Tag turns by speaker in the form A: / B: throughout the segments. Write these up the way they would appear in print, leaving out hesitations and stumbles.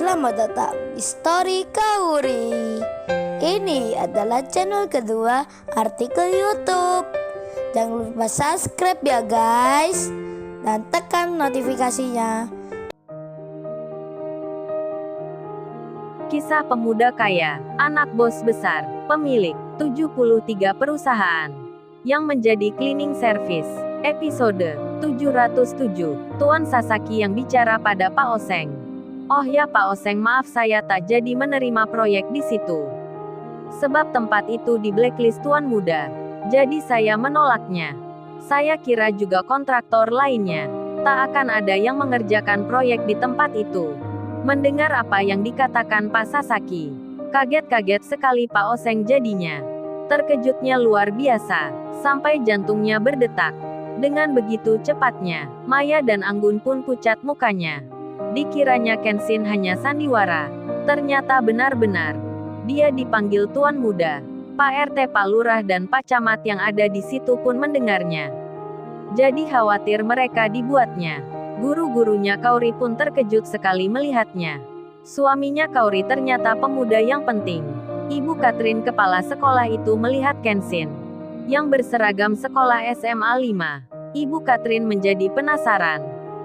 A: selamat datang di Story Kauri. Ini adalah channel kedua artikel YouTube. Jangan lupa subscribe ya guys, dan tekan notifikasinya.
B: Kisah pemuda kaya, anak bos besar, pemilik 73 perusahaan, yang menjadi cleaning service. Episode 707, Tuan Sasaki yang bicara pada Pak Oseng. Oh ya Pak Oseng, maaf saya tak jadi menerima proyek di situ. Sebab tempat itu di blacklist Tuan Muda. Jadi saya menolaknya. Saya kira juga kontraktor lainnya. Tak akan ada yang mengerjakan proyek di tempat itu. Mendengar apa yang dikatakan Pak Sasaki, kaget-kaget sekali Pak Oseng jadinya. Terkejutnya luar biasa, sampai jantungnya berdetak. Dengan begitu cepatnya, Maya dan Anggun pun pucat mukanya. Dikiranya Kenshin hanya sandiwara. Ternyata benar-benar. Dia dipanggil Tuan Muda. Pak RT, Pak Lurah dan Pak Camat yang ada di situ pun mendengarnya. Jadi khawatir mereka dibuatnya. Guru-gurunya Kauri pun terkejut sekali melihatnya. Suaminya Kauri ternyata pemuda yang penting. Ibu Katrin kepala sekolah itu melihat Kenshin yang berseragam sekolah SMA 5. Ibu Katrin menjadi penasaran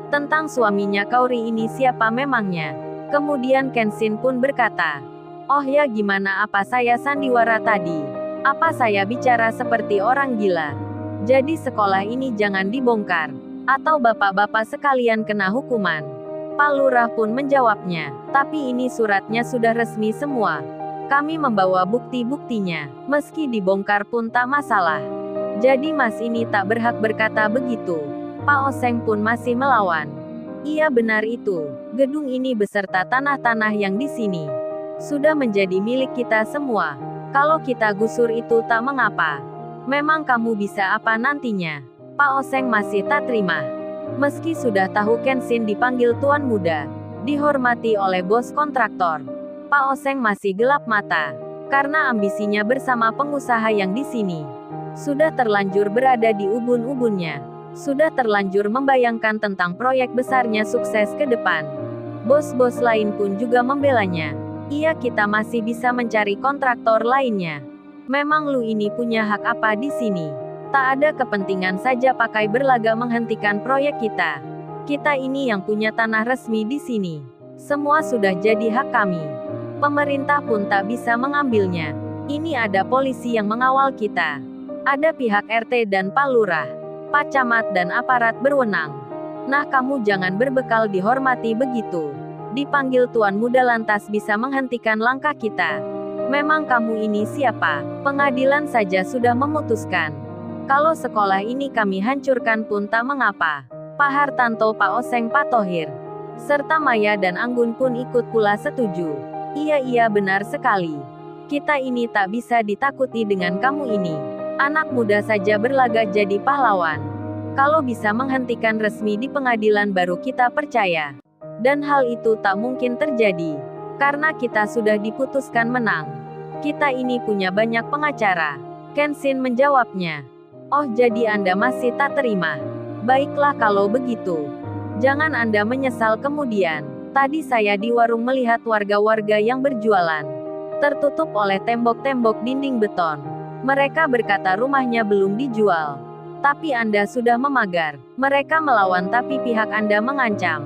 B: tentang suaminya Kauri ini siapa memangnya. Kemudian Kenshin pun berkata, "Oh ya, gimana, apa saya sandiwara tadi? Apa saya bicara seperti orang gila? Jadi sekolah ini jangan dibongkar, atau bapak-bapak sekalian kena hukuman." Pak Lurah pun menjawabnya, "Tapi ini suratnya sudah resmi semua. Kami membawa bukti-buktinya, meski dibongkar pun tak masalah. Jadi Mas ini tak berhak berkata begitu." Pak Oseng pun masih melawan. "Iya benar itu, gedung ini beserta tanah-tanah yang di sini sudah menjadi milik kita semua. Kalau kita gusur itu tak mengapa. Memang kamu bisa apa nantinya?" Pak Oseng masih tak terima. Meski sudah tahu Kenshin dipanggil Tuan Muda, dihormati oleh bos kontraktor, Pak Oseng masih gelap mata. Karena ambisinya bersama pengusaha yang di sini sudah terlanjur berada di ubun-ubunnya. Sudah terlanjur membayangkan tentang proyek besarnya sukses ke depan. Bos-bos lain pun juga membelanya. "Iya, kita masih bisa mencari kontraktor lainnya. Memang lu ini punya hak apa di sini? Tak ada kepentingan saja pakai berlaga menghentikan proyek kita. Kita ini yang punya tanah resmi di sini. Semua sudah jadi hak kami. Pemerintah pun tak bisa mengambilnya. Ini ada polisi yang mengawal kita. Ada pihak RT dan Pak Lurah, Pak Camat dan aparat berwenang. Nah, kamu jangan berbekal dihormati begitu. Dipanggil Tuan Muda lantas bisa menghentikan langkah kita. Memang kamu ini siapa? Pengadilan saja sudah memutuskan kalau sekolah ini kami hancurkan pun tak mengapa." Pak Hartanto, Pak Oseng, Pak Tohir, serta Maya dan Anggun pun ikut pula setuju. Iya benar sekali. Kita ini tak bisa ditakuti dengan kamu ini. Anak muda saja berlaga jadi pahlawan. Kalau bisa menghentikan resmi di pengadilan baru kita percaya. Dan hal itu tak mungkin terjadi. Karena kita sudah diputuskan menang. Kita ini punya banyak pengacara. Kenshin menjawabnya. "Oh, jadi Anda masih tak terima? Baiklah kalau begitu. Jangan Anda menyesal kemudian. Tadi saya di warung melihat warga-warga yang berjualan. Tertutup oleh tembok-tembok dinding beton. Mereka berkata rumahnya belum dijual. Tapi Anda sudah memagar. Mereka melawan tapi pihak Anda mengancam.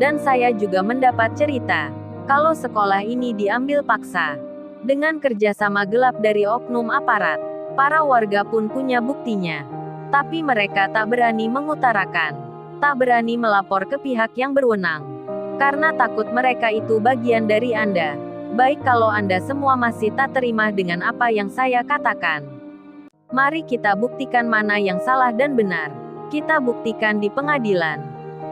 B: Dan saya juga mendapat cerita kalau sekolah ini diambil paksa dengan kerjasama gelap dari oknum aparat. Para warga pun punya buktinya. Tapi mereka tak berani mengutarakan. Tak berani melapor ke pihak yang berwenang. Karena takut mereka itu bagian dari Anda. Baik, kalau Anda semua masih tak terima dengan apa yang saya katakan, mari kita buktikan mana yang salah dan benar. Kita buktikan di pengadilan.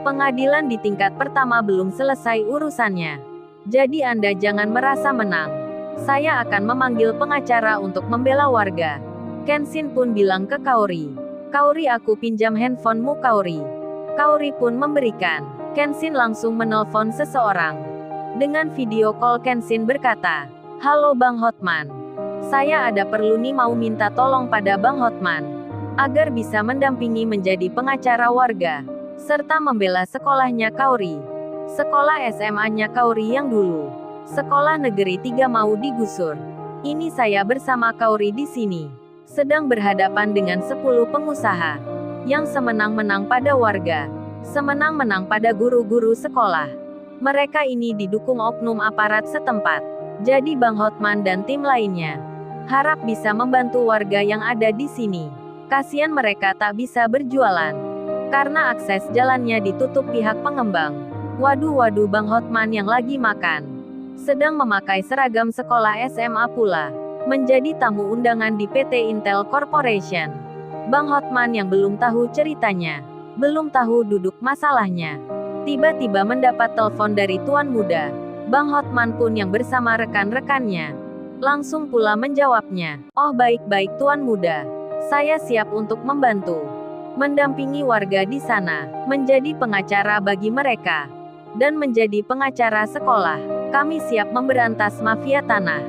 B: Pengadilan di tingkat pertama belum selesai urusannya. Jadi Anda jangan merasa menang. Saya akan memanggil pengacara untuk membela warga." Kenshin pun bilang ke Kauri. "Kauri, aku pinjam handphonemu Kauri." Kauri pun memberikan. Kenshin langsung menelpon seseorang. Dengan video call Kenshin berkata, "Halo Bang Hotman. Saya ada perlu nih, mau minta tolong pada Bang Hotman agar bisa mendampingi menjadi pengacara warga serta membela sekolahnya Kauri. Sekolah SMA-nya Kauri yang dulu. Sekolah Negeri 3 mau digusur. Ini saya bersama Kauri di sini. Sedang berhadapan dengan 10 pengusaha. Yang semenang-menang pada warga. Semenang-menang pada guru-guru sekolah. Mereka ini didukung oknum aparat setempat. Jadi Bang Hotman dan tim lainnya harap bisa membantu warga yang ada di sini. Kasihan mereka tak bisa berjualan. Karena akses jalannya ditutup pihak pengembang. Waduh Bang Hotman yang lagi makan. Sedang memakai seragam sekolah SMA pula. Menjadi tamu undangan di PT Intel Corporation. Bang Hotman yang belum tahu ceritanya. Belum tahu duduk masalahnya. Tiba-tiba mendapat telepon dari Tuan Muda. Bang Hotman pun yang bersama rekan-rekannya langsung pula menjawabnya. Oh baik-baik Tuan Muda. Saya siap untuk membantu. Mendampingi warga di sana. Menjadi pengacara bagi mereka. Dan menjadi pengacara sekolah. Kami siap memberantas mafia tanah.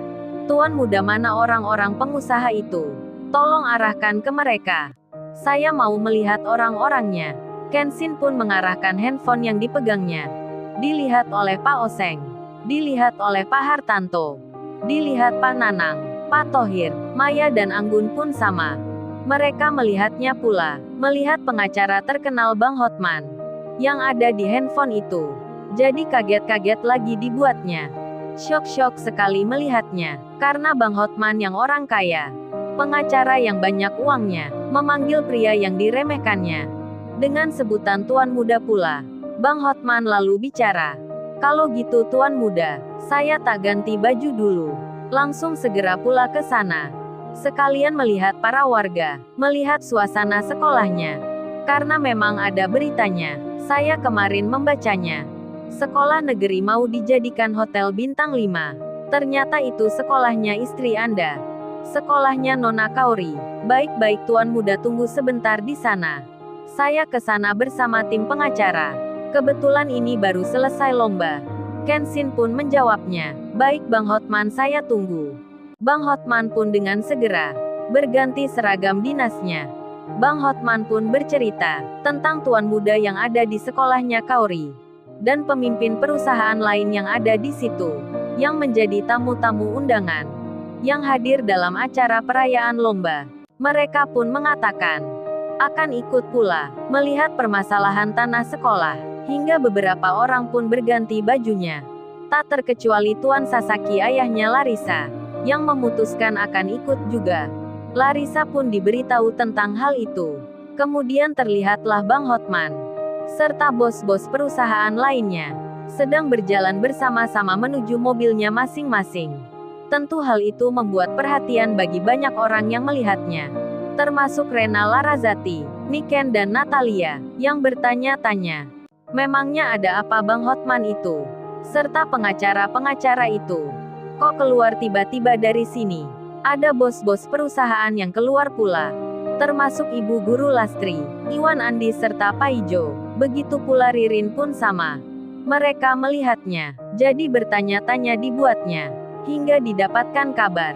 B: Tuan Muda mana orang-orang pengusaha itu? Tolong arahkan ke mereka. Saya mau melihat orang-orangnya. Kenshin pun mengarahkan handphone yang dipegangnya. Dilihat oleh Pak Oseng. Dilihat oleh Pak Hartanto. Dilihat Pak Nanang, Pak Tohir, Maya dan Anggun pun sama. Mereka melihatnya pula. Melihat pengacara terkenal Bang Hotman. Yang ada di handphone itu. Jadi kaget-kaget lagi dibuatnya. Syok-syok sekali melihatnya. Karena Bang Hotman yang orang kaya. Pengacara yang banyak uangnya. Memanggil pria yang diremehkannya. Dengan sebutan Tuan Muda pula. Bang Hotman lalu bicara. Kalau gitu Tuan Muda, saya tak ganti baju dulu. Langsung segera pula ke sana. Sekalian melihat para warga, melihat suasana sekolahnya. Karena memang ada beritanya, saya kemarin membacanya. Sekolah negeri mau dijadikan hotel bintang 5. Ternyata itu sekolahnya istri Anda. Sekolahnya Nona Kauri. Baik-baik Tuan Muda tunggu sebentar di sana. Saya ke sana bersama tim pengacara. Kebetulan ini baru selesai lomba. Kenshin pun menjawabnya. Baik Bang Hotman saya tunggu. Bang Hotman pun dengan segera berganti seragam dinasnya. Bang Hotman pun bercerita tentang Tuan Muda yang ada di sekolahnya Kauri. Dan pemimpin perusahaan lain yang ada di situ. Yang menjadi tamu-tamu undangan. Yang hadir dalam acara perayaan lomba. Mereka pun mengatakan akan ikut pula melihat permasalahan tanah sekolah. Hingga beberapa orang pun berganti bajunya. Tak terkecuali Tuan Sasaki ayahnya Larissa, yang memutuskan akan ikut juga. Larissa pun diberitahu tentang hal itu. Kemudian terlihatlah Bang Hotman, serta bos-bos perusahaan lainnya, sedang berjalan bersama-sama menuju mobilnya masing-masing. Tentu hal itu membuat perhatian bagi banyak orang yang melihatnya. Termasuk Rena Larazati, Niken dan Natalia, yang bertanya-tanya. Memangnya ada apa Bang Hotman itu? Serta pengacara-pengacara itu. Kok keluar tiba-tiba dari sini? Ada bos-bos perusahaan yang keluar pula. Termasuk Ibu Guru Lastri, Iwan Andi serta Paijo. Begitu pula Ririn pun sama. Mereka melihatnya. Jadi bertanya-tanya dibuatnya. Hingga didapatkan kabar.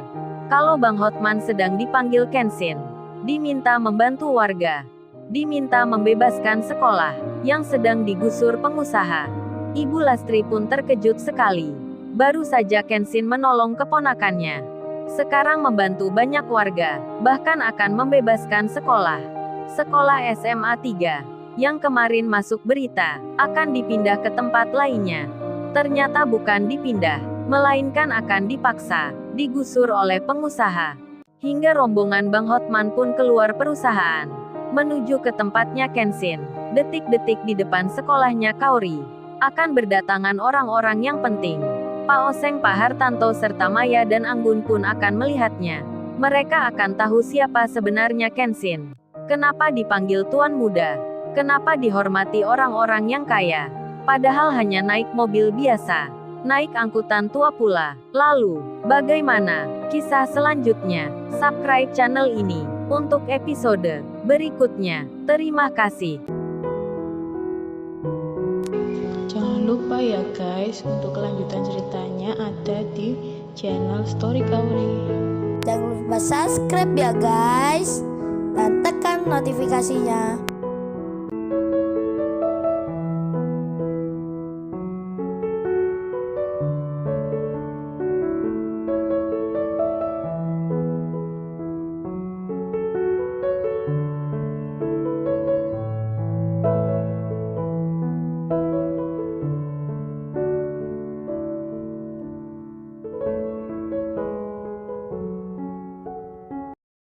B: Kalau Bang Hotman sedang dipanggil Kenshin. Diminta membantu warga. Diminta membebaskan sekolah yang sedang digusur pengusaha. Ibu Lastri pun terkejut sekali. Baru saja Kenshin menolong keponakannya. Sekarang membantu banyak warga, bahkan akan membebaskan sekolah. Sekolah SMA 3, yang kemarin masuk berita, akan dipindah ke tempat lainnya. Ternyata bukan dipindah, melainkan akan dipaksa, digusur oleh pengusaha. Hingga rombongan Bang Hotman pun keluar perusahaan. Menuju ke tempatnya Kenshin. Detik-detik di depan sekolahnya Kauri. Akan berdatangan orang-orang yang penting. Pak Oseng, Pak Hartanto serta Maya dan Anggun pun akan melihatnya. Mereka akan tahu siapa sebenarnya Kenshin. Kenapa dipanggil Tuan Muda? Kenapa dihormati orang-orang yang kaya? Padahal hanya naik mobil biasa. Naik angkutan tua pula. Lalu, bagaimana kisah selanjutnya? Subscribe channel ini untuk episode berikutnya. Terima kasih.
C: Jangan lupa ya guys, untuk kelanjutan ceritanya ada di channel Story Kauri.
A: Jangan lupa subscribe ya guys, dan tekan notifikasinya.